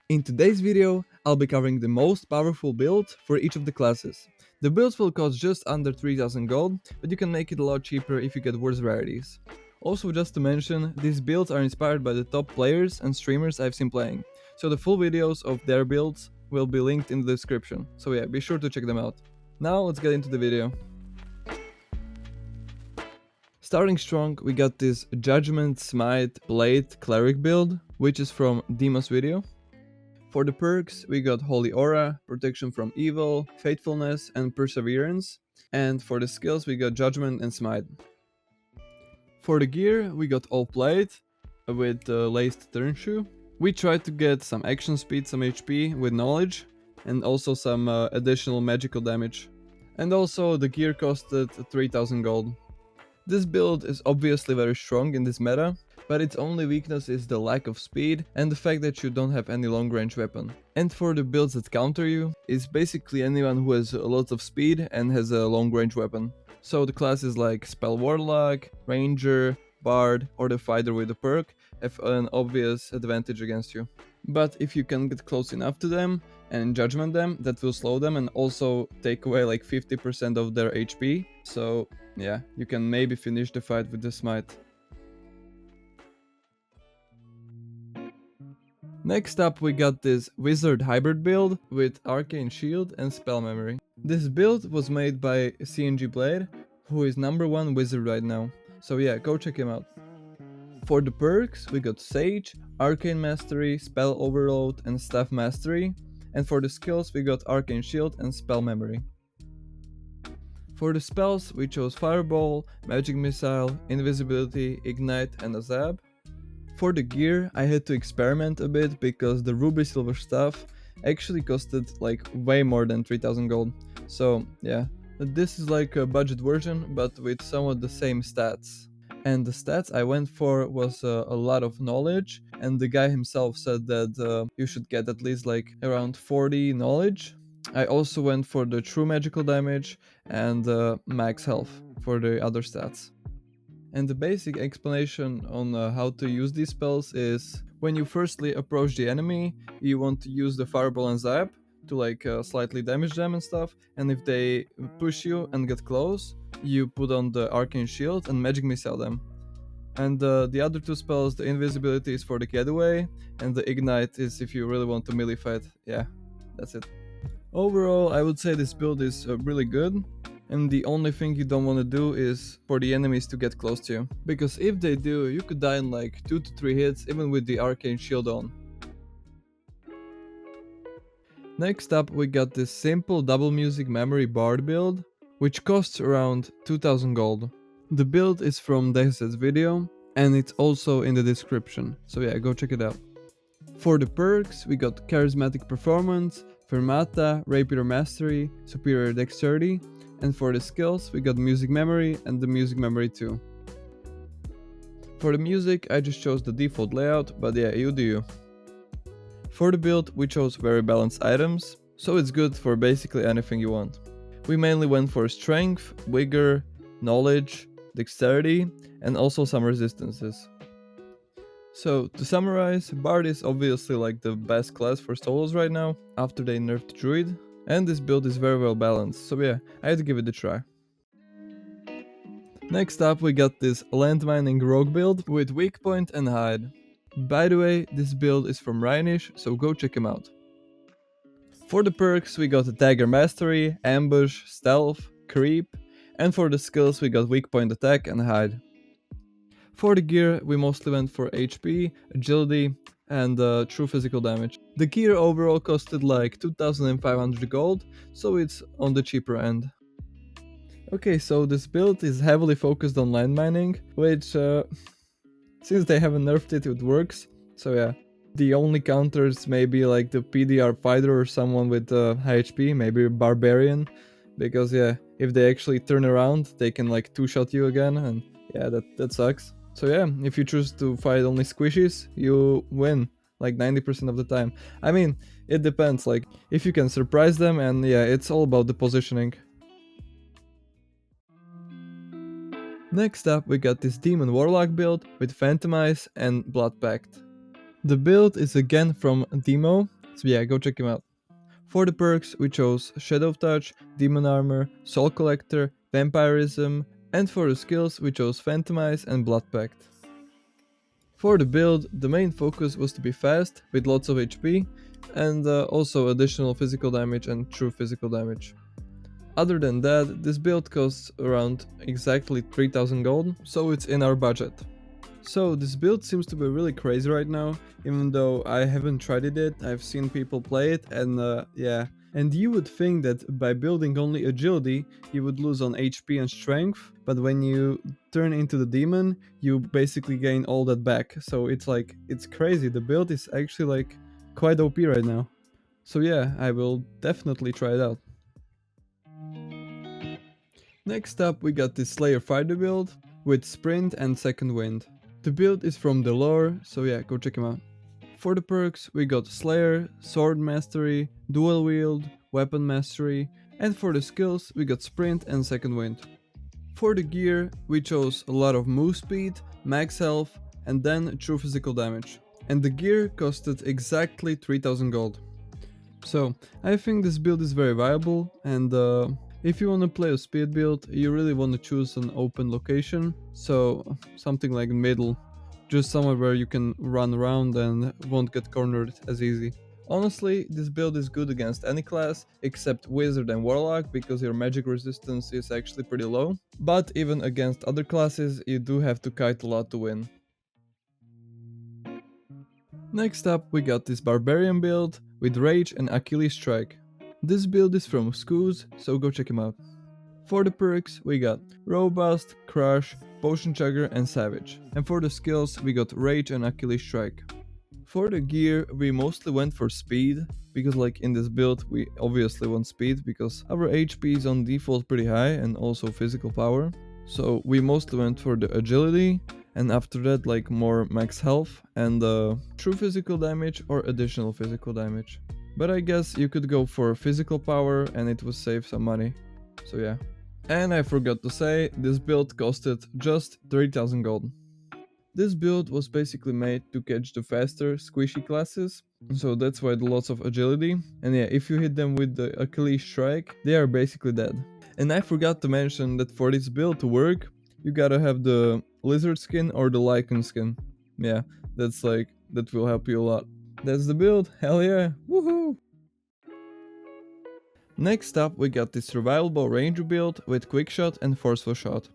In today's video, I'll be covering the most powerful build for each of the classes. The builds will cost just under 3000 gold, but you can make it a lot cheaper if you get worse rarities. Also, just to mention, these builds are inspired by the top players and streamers I've seen playing, so the full videos of their builds will be linked in the description, so yeah, be sure to check them out. Now let's get into the video. Starting strong, we got this Judgment Smite Blade Cleric build, which is from Dima's video. For the perks, we got Holy Aura, Protection from Evil, Faithfulness, and Perseverance. And for the skills, we got Judgment and Smite. For the gear, we got All Plate with the Laced Turn Shoe. We tried to get some action speed, some HP with Knowledge, and also some additional magical damage. And also, the gear costed 3000 gold. This build is obviously very strong in this meta, but its only weakness is the lack of speed and the fact that you don't have any long range weapon. And for the builds that counter you, it's basically anyone who has a lot of speed and has a long range weapon. So the classes like Spell Warlock, Ranger, Bard, or the Fighter with a perk have an obvious advantage against you. But if you can get close enough to them and judgment them, that will slow them and also take away like 50% of their HP. So yeah, you can maybe finish the fight with the smite. Next up we got this Wizard Hybrid build with Arcane Shield and Spell Memory. This build was made by CNG Blade, who is #1 wizard right now. So yeah, go check him out. For the perks, we got Sage, Arcane Mastery, Spell Overload, and Staff Mastery. And for the skills, we got Arcane Shield and Spell Memory. For the spells, we chose Fireball, Magic Missile, Invisibility, Ignite, and a Zap. For the gear, I had to experiment a bit because the Ruby Silver Staff actually costed like way more than 3000 gold. So yeah, this is like a budget version, but with somewhat the same stats. And the stats I went for was a lot of knowledge, and the guy himself said that you should get at least like around 40 knowledge. I also went for the true magical damage and max health for the other stats. And the basic explanation on how to use these spells is when you firstly approach the enemy, you want to use the Fireball and Zap to like slightly damage them and stuff, and if they push you and get close, you put on the Arcane Shield and Magic Missile them. And the other two spells, the Invisibility is for the getaway, and the Ignite is if you really want to melee fight. Yeah, that's it. Overall, I would say this build is really good, and the only thing you don't want to do is for the enemies to get close to you, because if they do, you could die in like 2 to 3 hits even with the Arcane Shield on. Next up we got this simple double music memory bard build, which costs around 2000 gold. The build is from Dex's video, and it's also in the description, so yeah, go check it out. For the perks, we got Charismatic Performance, Fermata, Rapier Mastery, Superior Dexterity, and for the skills, we got Music Memory and the Music Memory 2. For the music, I just chose the default layout, but yeah, you do you. For the build, we chose very balanced items, so it's good for basically anything you want. We mainly went for Strength, Vigor, Knowledge, Dexterity, and also some resistances. So, to summarize, Bard is obviously like the best class for solos right now, after they nerfed Druid, and this build is very well balanced, so yeah, I had to give it a try. Next up we got this Landmining Rogue build with Weak Point and Hide. By the way, this build is from Rhynish, so go check him out. For the perks we got Dagger Mastery, Ambush, Stealth, Creep, and for the skills we got Weak Point Attack and Hide. For the gear, we mostly went for HP, Agility, and true physical damage. The gear overall costed like 2500 gold, so it's on the cheaper end. Okay, so this build is heavily focused on landmining, which, since they haven't nerfed it, it works, so yeah. The only counters may be like the PDR fighter or someone with high HP, maybe Barbarian, because yeah, if they actually turn around, they can like two-shot you again, and yeah, that sucks. So yeah, if you choose to fight only squishies, you win, like 90% of the time. I mean, it depends, like, if you can surprise them, and yeah, it's all about the positioning. Next up, we got this Demon Warlock build with Phantomize and Blood Pact. The build is again from Demo, So yeah, go check him out. For the perks, we chose Shadow Touch, Demon Armor, Soul Collector, Vampirism, and for the skills, we chose Phantomize and Blood Pact. For the build, the main focus was to be fast, with lots of HP, and also additional physical damage and true physical damage. Other than that, this build costs around exactly 3000 gold, so it's in our budget. So this build seems to be really crazy right now, even though I haven't tried it yet. I've seen people play it, and yeah. And you would think that by building only agility, you would lose on HP and strength, but when you turn into the demon, you basically gain all that back. So it's like, it's crazy. The build is actually like quite OP right now. So yeah, I will definitely try it out. Next up, we got this Slayer Fighter build with Sprint and Second Wind. The build is from the lore, so yeah, go check him out. For the perks, we got Slayer, Sword Mastery, Dual Wield, Weapon Mastery, and for the skills, we got Sprint and Second Wind. For the gear, we chose a lot of move speed, max health, and then true physical damage. And the gear costed exactly 3000 gold. So, I think this build is very viable, and if you want to play a speed build, you really want to choose an open location, so something like middle, just somewhere where you can run around and won't get cornered as easy. Honestly, this build is good against any class except Wizard and Warlock because your magic resistance is actually pretty low, but even against other classes you do have to kite a lot to win. Next up we got this Barbarian build with Rage and Achilles Strike. This build is from Skooz, so go check him out. For the perks, we got Robust, Crush, Potion Chugger and Savage. And for the skills, we got Rage and Achilles Strike. For the gear, we mostly went for speed, because like in this build, we obviously want speed, because our HP is on default pretty high and also physical power. So we mostly went for the agility, and after that like more max health and true physical damage or additional physical damage. But I guess you could go for physical power and it would save some money. So yeah. And I forgot to say, this build costed just 3000 gold. This build was basically made to catch the faster, squishy classes, so that's why lots of agility. And yeah, if you hit them with the Achilles Strike, they are basically dead. And I forgot to mention that for this build to work, you gotta have the lizard skin or the lichen skin. Yeah, that will help you a lot. That's the build, hell yeah, woohoo! Next up we got this survivable ranger build with quick shot and forceful shot.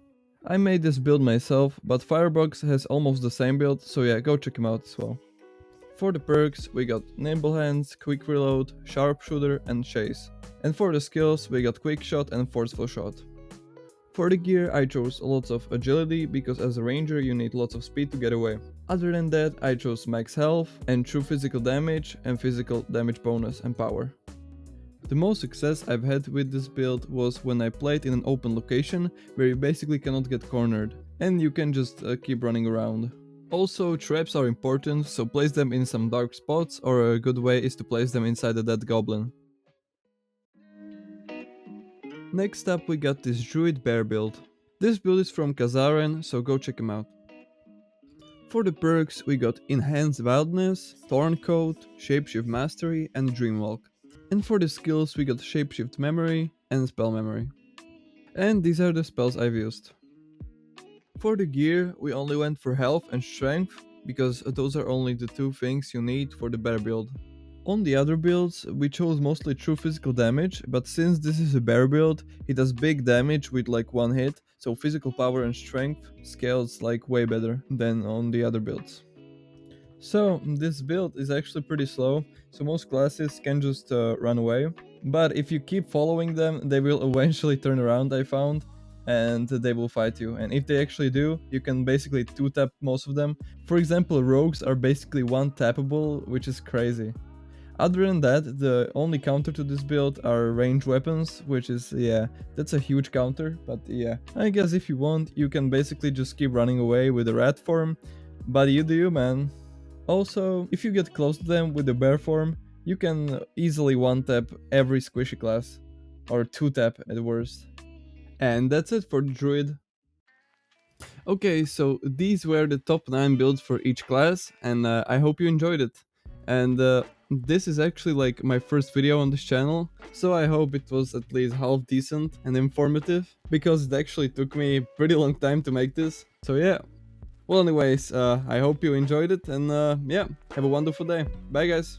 I made this build myself, but Firebox has almost the same build, so yeah, go check him out as well. For the perks, we got Nimble Hands, Quick Reload, Sharpshooter and Chase. And for the skills, we got Quick Shot and Forceful Shot. For the gear, I chose lots of agility, because as a ranger you need lots of speed to get away. Other than that, I chose max health and true physical damage and physical damage bonus and power. The most success I've had with this build was when I played in an open location where you basically cannot get cornered and you can just keep running around. Also, traps are important, so place them in some dark spots, or a good way is to place them inside a dead goblin. Next up we got this Druid bear build. This build is from Kazaren, so go check him out. For the perks we got Enhanced Wildness, Thorncoat, Shapeshift Mastery and Dreamwalk. And for the skills we got Shapeshift Memory and Spell Memory. And these are the spells I've used. For the gear we only went for health and strength, because those are only the two things you need for the bear build. On the other builds we chose mostly true physical damage, but since this is a bear build, it does big damage with like one hit, so physical power and strength scales like way better than on the other builds. So this build is actually pretty slow, so most classes can just run away. But if you keep following them, they will eventually turn around, I found, and they will fight you. And if they actually do, you can basically 2-tap most of them. For example, rogues are basically 1-tappable, which is crazy. Other than that, the only counter to this build are ranged weapons, which is, yeah, that's a huge counter, but yeah. I guess if you want, you can basically just keep running away with the rat form, but you do you, man. Also, if you get close to them with the bear form, you can easily 1-tap every squishy class, or 2-tap at worst. And that's it for the Druid. Okay, so these were the top 9 builds for each class, and I hope you enjoyed it. And This is actually like my first video on this channel, so I hope it was at least half decent and informative, because it actually took me a pretty long time to make this. So yeah. Well anyways, I hope you enjoyed it, and yeah, have a wonderful day. Bye guys.